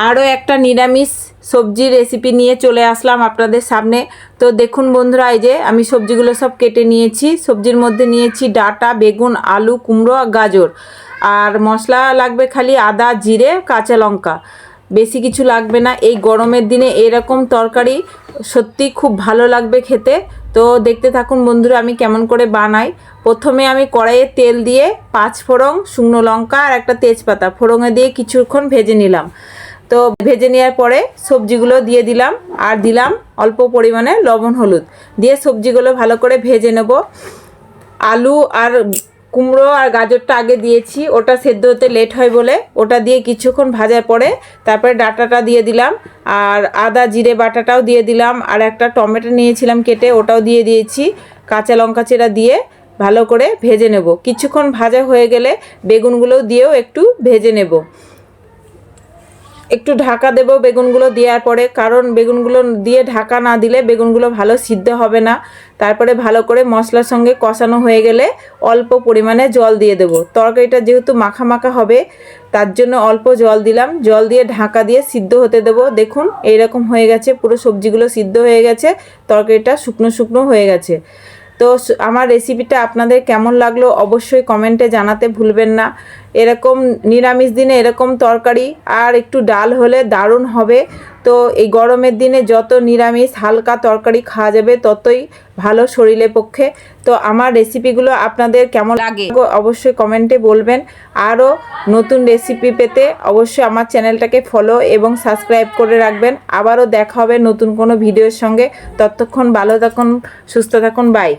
আরও একটা নিরামিষ সবজির রেসিপি নিয়ে চলে আসলাম আপনাদের সামনে। তো দেখুন বন্ধুরা, এই যে আমি সবজিগুলো সব কেটে নিয়েছি। সবজির মধ্যে নিয়েছি ডাঁটা, বেগুন, আলু, কুমড়ো আর গাজর। আর মশলা লাগবে খালি আদা, জিরে, কাঁচা লঙ্কা, বেশি কিছু লাগবে না। এই গরমের দিনে এরকম তরকারি সত্যি খুব ভালো লাগবে খেতে। তো দেখতে থাকুন বন্ধুরা আমি কেমন করে বানাই। প্রথমে আমি কড়াইয়ে তেল দিয়ে 5 ফোড়ন, শুকনো লঙ্কা আর একটা তেজপাতা ফোড়নে দিয়ে কিছুক্ষণ ভেজে নিলাম। তো ভেজে নেওয়ার পরে সবজিগুলো দিয়ে দিলাম, আর দিলাম অল্প পরিমাণে লবণ হলুদ দিয়ে সবজিগুলো ভালো করে ভেজে নেব। আলু আর কুমড়ো আর গাজরটা আগে দিয়েছি, ওটা সেদ্ধ হতে লেট হয় বলে ওটা দিয়ে কিছুক্ষণ ভাজার পরে তারপরে ডাঁটাটা দিয়ে দিলাম, আর আদা জিরে বাটাটাও দিয়ে দিলাম, আর একটা টমেটো নিয়েছিলাম কেটে ওটাও দিয়ে দিয়েছি, কাঁচা লঙ্কা চেরা দিয়ে ভালো করে ভেজে নেব। কিছুক্ষণ ভাজা হয়ে গেলে বেগুনগুলো দিয়েও একটু ভেজে নেব। একটু ঢাকা দেব বেগুনগুলো দেওয়ার পরে, কারণ বেগুনগুলো দিয়ে ঢাকা না দিলে বেগুনগুলো ভালো সিদ্ধ হবে না। তারপরে ভালো করে মশলার সঙ্গে কষানো হয়ে গেলে অল্প পরিমাণে জল দিয়ে দেব। তরকারিটা যেহেতু মাখা মাখা হবে তার জন্য অল্প জল দিলাম। জল দিয়ে ঢাকা দিয়ে সিদ্ধ হতে দেব। দেখুন এইরকম হয়ে গেছে, পুরো সবজিগুলো সিদ্ধ হয়ে গেছে, তরকারিটা শুকনো শুকনো হয়ে গেছে। তো আমার রেসিপিটা আপনাদের কেমন লাগলো অবশ্যই কমেন্টে জানাতে ভুলবেন না। এরকম নিরামিষ দিনে এরকম তরকারি আর একটু ডাল হলে দারুণ হবে। তো এই গরমের দিনে যত নিরামিষ হালকা তরকারি খাওয়া যাবে ততই ভালো শরীরের পক্ষে। তো আমার রেসিপিগুলো আপনাদের কেমন লাগে অবশ্যই কমেন্টে বলবেন। আরও নতুন রেসিপি পেতে অবশ্যই আমার চ্যানেলটাকে ফলো এবং সাবস্ক্রাইব করে রাখবেন। আবারও দেখা হবে নতুন কোনো ভিডিওর সঙ্গে। ততক্ষণ ভালো থাকুন, সুস্থ থাকুন, বাই।